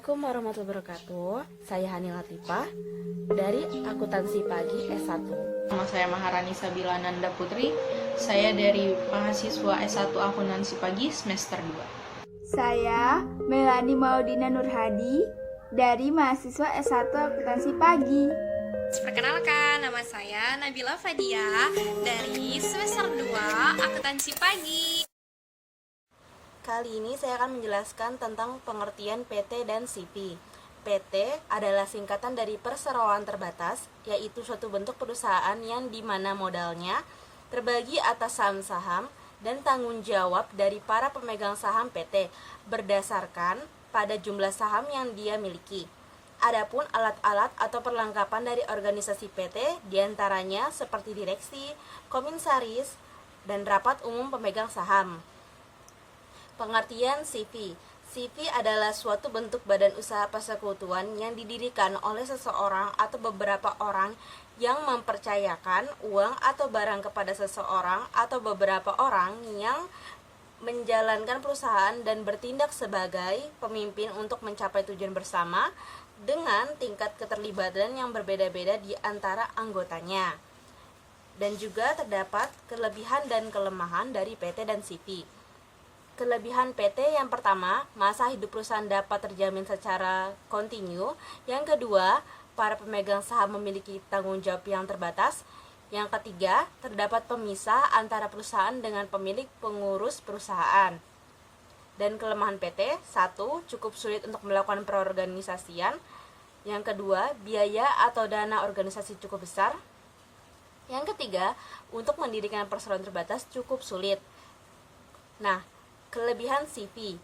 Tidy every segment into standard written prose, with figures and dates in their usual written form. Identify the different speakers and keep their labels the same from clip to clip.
Speaker 1: Assalamualaikum warahmatullahi wabarakatuh. Saya Hani Latifah dari Akuntansi Pagi S1.
Speaker 2: Nama saya Maharani Sabila Nanda Putri. Saya dari mahasiswa S1 Akuntansi Pagi semester 2.
Speaker 3: Saya Melani Maudina Nurhadi dari mahasiswa S1 Akuntansi Pagi.
Speaker 4: Perkenalkan, nama saya Nabila Fadia dari semester 2 Akuntansi Pagi.
Speaker 1: Kali ini saya akan menjelaskan tentang pengertian PT dan CV. PT adalah singkatan dari perseroan terbatas, yaitu suatu bentuk perusahaan yang dimana modalnya terbagi atas saham-saham dan tanggung jawab dari para pemegang saham PT berdasarkan pada jumlah saham yang dia miliki. Adapun alat-alat atau perlengkapan dari organisasi PT diantaranya seperti direksi, komisaris, dan rapat umum pemegang saham. Pengertian CV. CV adalah suatu bentuk badan usaha persekutuan yang didirikan oleh seseorang atau beberapa orang yang mempercayakan uang atau barang kepada seseorang atau beberapa orang yang menjalankan perusahaan dan bertindak sebagai pemimpin untuk mencapai tujuan bersama dengan tingkat keterlibatan yang berbeda-beda di antara anggotanya. Dan juga terdapat kelebihan dan kelemahan dari PT dan CV. Kelebihan PT yang pertama, masa hidup perusahaan dapat terjamin secara kontinu. Yang kedua, para pemegang saham memiliki tanggung jawab yang terbatas. Yang ketiga, terdapat pemisah antara perusahaan dengan pemilik pengurus perusahaan. Dan kelemahan PT, satu, cukup sulit untuk melakukan perorganisasian. Yang kedua, biaya atau dana organisasi cukup besar. Yang ketiga, untuk mendirikan perseroan terbatas cukup sulit. Nah, kelebihan CV.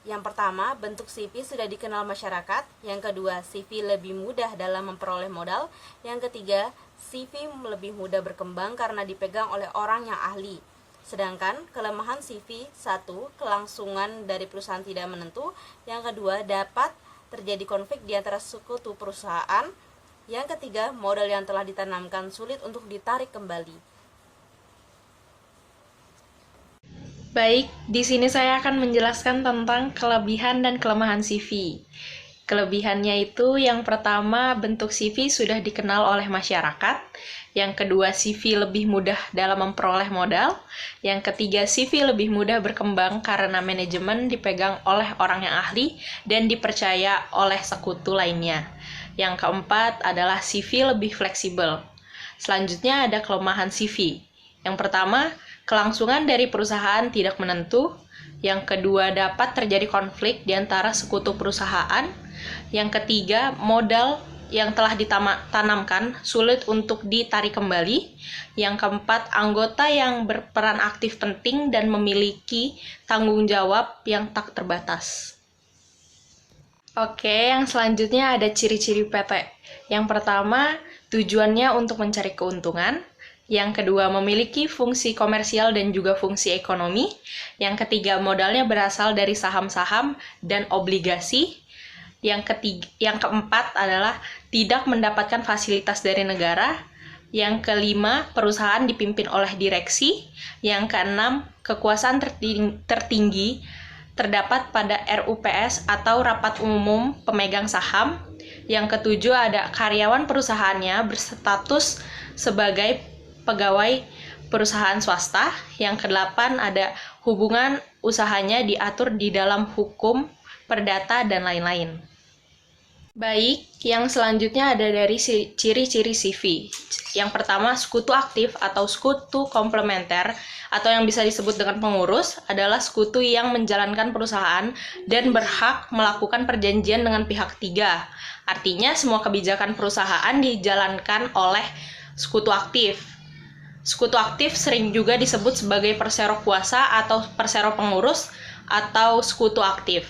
Speaker 1: Yang pertama, bentuk CV sudah dikenal masyarakat. Yang kedua, CV lebih mudah dalam memperoleh modal. Yang ketiga, CV lebih mudah berkembang karena dipegang oleh orang yang ahli. Sedangkan kelemahan CV, satu, kelangsungan dari perusahaan tidak menentu. Yang kedua, dapat terjadi konflik di antara sekutu perusahaan. Yang ketiga, modal yang telah ditanamkan sulit untuk ditarik kembali.
Speaker 2: Baik, di sini saya akan menjelaskan tentang kelebihan dan kelemahan CV. Kelebihannya itu yang pertama, bentuk CV sudah dikenal oleh masyarakat. Yang kedua, CV lebih mudah dalam memperoleh modal. Yang ketiga, CV lebih mudah berkembang karena manajemen dipegang oleh orang yang ahli dan dipercaya oleh sekutu lainnya. Yang keempat adalah CV lebih fleksibel. Selanjutnya ada kelemahan CV. Yang pertama, kelangsungan dari perusahaan tidak menentu. Yang kedua, dapat terjadi konflik di antara sekutu perusahaan. Yang ketiga, modal yang telah ditanamkan sulit untuk ditarik kembali. Yang keempat, anggota yang berperan aktif penting dan memiliki tanggung jawab yang tak terbatas. Oke, yang selanjutnya ada ciri-ciri PT. Yang pertama, tujuannya untuk mencari keuntungan. Yang kedua, memiliki fungsi komersial dan juga fungsi ekonomi. Yang ketiga, modalnya berasal dari saham-saham dan obligasi. Yang keempat adalah tidak mendapatkan fasilitas dari negara. Yang kelima, perusahaan dipimpin oleh direksi. Yang keenam, kekuasaan tertinggi terdapat pada RUPS atau Rapat Umum Pemegang Saham. Yang ketujuh, ada karyawan perusahaannya berstatus sebagai pegawai perusahaan swasta. Yang kedelapan, ada hubungan usahanya diatur di dalam hukum, perdata, dan lain-lain. Baik, yang selanjutnya ada dari ciri-ciri CV. Yang pertama, sekutu aktif atau sekutu komplementer atau yang bisa disebut dengan pengurus adalah sekutu yang menjalankan perusahaan dan berhak melakukan perjanjian dengan pihak ketiga. Artinya, semua kebijakan perusahaan dijalankan oleh sekutu aktif. Sekutu aktif sering juga disebut sebagai persero kuasa atau persero pengurus atau sekutu aktif.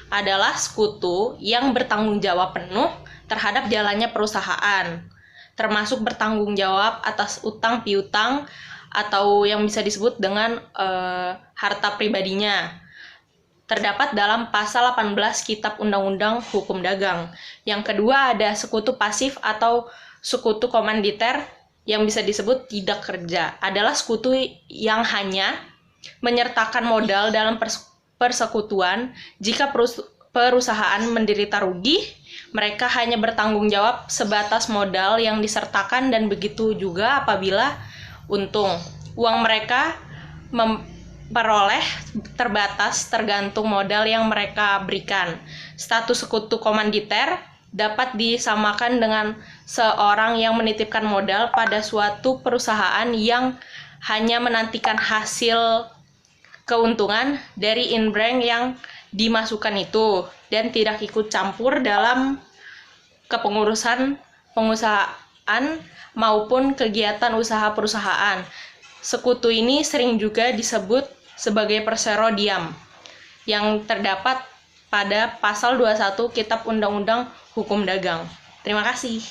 Speaker 2: Adalah sekutu yang bertanggung jawab penuh terhadap jalannya perusahaan, termasuk bertanggung jawab atas utang piutang atau yang bisa disebut dengan harta pribadinya. Terdapat dalam pasal 18 Kitab Undang-Undang Hukum Dagang. Yang kedua ada sekutu pasif atau sekutu komanditer yang bisa disebut tidak kerja. Adalah sekutu yang hanya menyertakan modal dalam persekutuan jika perusahaan menderita rugi, mereka hanya bertanggung jawab sebatas modal yang disertakan dan begitu juga apabila untung. Uang mereka memperoleh terbatas tergantung modal yang mereka berikan. Status sekutu komanditer dapat disamakan dengan seorang yang menitipkan modal pada suatu perusahaan yang hanya menantikan hasil keuntungan dari inbrand yang dimasukkan itu dan tidak ikut campur dalam kepengurusan pengusahaan maupun kegiatan usaha perusahaan. Sekutu ini sering juga disebut sebagai persero diam yang terdapat pada pasal 21 Kitab Undang-Undang Hukum Dagang. Terima kasih.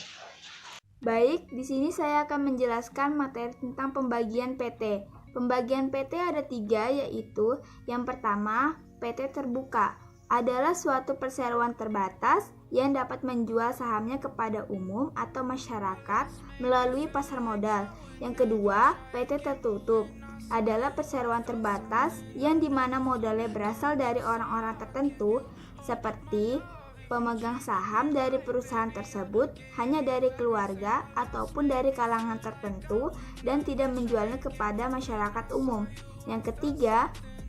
Speaker 3: Baik, di sini saya akan menjelaskan materi tentang pembagian PT. Pembagian PT ada 3, yaitu yang pertama, PT terbuka adalah suatu perseroan terbatas yang dapat menjual sahamnya kepada umum atau masyarakat melalui pasar modal. Yang kedua, PT tertutup adalah perseroan terbatas yang dimana modalnya berasal dari orang-orang tertentu seperti pemegang saham dari perusahaan tersebut hanya dari keluarga ataupun dari kalangan tertentu dan tidak menjualnya kepada masyarakat umum. Yang ketiga,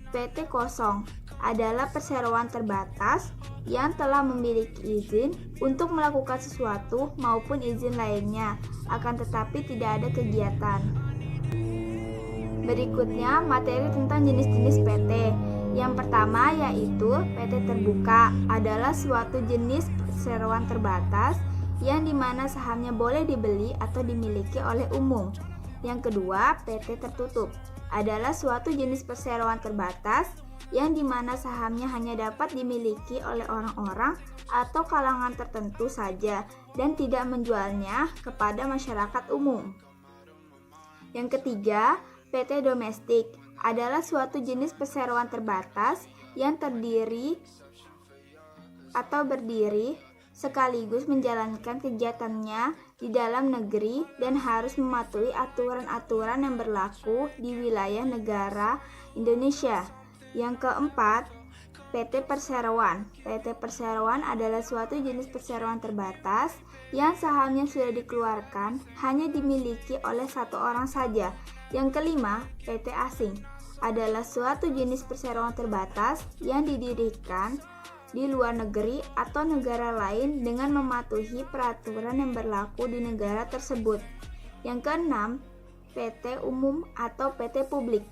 Speaker 3: PT kosong adalah perseroan terbatas yang telah memiliki izin untuk melakukan sesuatu maupun izin lainnya, akan tetapi tidak ada kegiatan. Berikutnya, materi tentang jenis-jenis PT. Yang pertama yaitu PT terbuka adalah suatu jenis perseroan terbatas yang dimana sahamnya boleh dibeli atau dimiliki oleh umum. Yang kedua, PT tertutup adalah suatu jenis perseroan terbatas yang dimana sahamnya hanya dapat dimiliki oleh orang-orang atau kalangan tertentu saja dan tidak menjualnya kepada masyarakat umum. Yang ketiga, PT domestik adalah suatu jenis perseroan terbatas yang terdiri atau berdiri sekaligus menjalankan kegiatannya di dalam negeri dan harus mematuhi aturan-aturan yang berlaku di wilayah negara Indonesia. Yang keempat, PT perseroan. PT perseroan adalah suatu jenis perseroan terbatas yang sahamnya sudah dikeluarkan hanya dimiliki oleh satu orang saja. Yang kelima, PT asing adalah suatu jenis perseroan terbatas yang didirikan di luar negeri atau negara lain dengan mematuhi peraturan yang berlaku di negara tersebut. Yang keenam, PT umum atau PT publik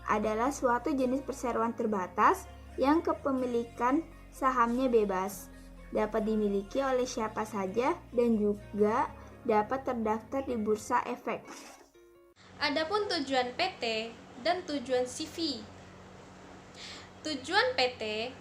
Speaker 3: adalah suatu jenis perseroan terbatas yang kepemilikan sahamnya bebas, dapat dimiliki oleh siapa saja dan juga dapat terdaftar di Bursa Efek.
Speaker 4: Adapun tujuan PT dan tujuan CV. Tujuan PT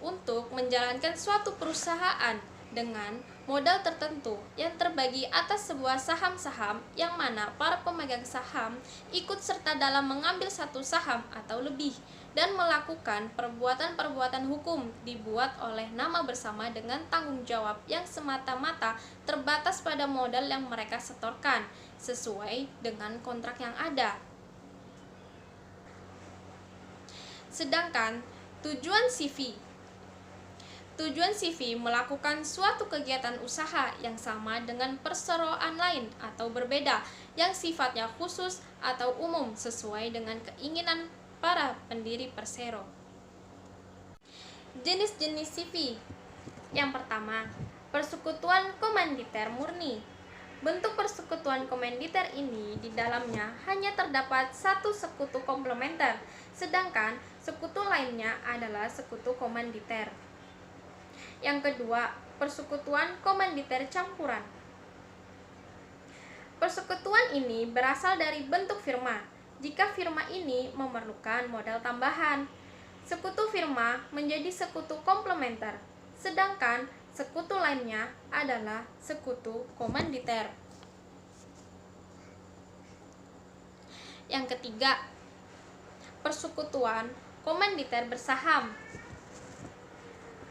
Speaker 4: untuk menjalankan suatu perusahaan dengan modal tertentu yang terbagi atas sebuah saham-saham yang mana para pemegang saham ikut serta dalam mengambil satu saham atau lebih dan melakukan perbuatan-perbuatan hukum dibuat oleh nama bersama dengan tanggung jawab yang semata-mata terbatas pada modal yang mereka setorkan sesuai dengan kontrak yang ada. Sedangkan tujuan CV melakukan suatu kegiatan usaha yang sama dengan perseroan lain atau berbeda yang sifatnya khusus atau umum sesuai dengan keinginan para pendiri persero. Jenis-jenis CV. Yang pertama, persekutuan komanditer murni. Bentuk persekutuan komanditer ini di dalamnya hanya terdapat satu sekutu komplementer, sedangkan sekutu lainnya adalah sekutu komanditer. Yang kedua, persekutuan komanditer campuran. Persekutuan ini berasal dari bentuk firma. Jika firma ini memerlukan modal tambahan, sekutu firma menjadi sekutu komplementer, sedangkan sekutu lainnya adalah sekutu komanditer. Yang ketiga, persekutuan komanditer bersaham.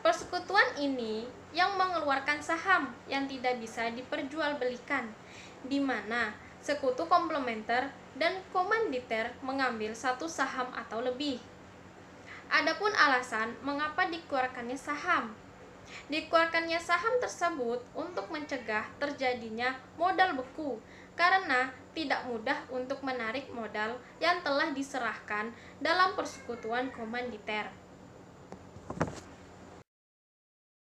Speaker 4: Persekutuan ini yang mengeluarkan saham yang tidak bisa diperjualbelikan, di mana sekutu komplementer dan komanditer mengambil satu saham atau lebih. Adapun alasan mengapa dikeluarkannya saham. Dikeluarkannya saham tersebut untuk mencegah terjadinya modal beku karena tidak mudah untuk menarik modal yang telah diserahkan dalam persekutuan komanditer.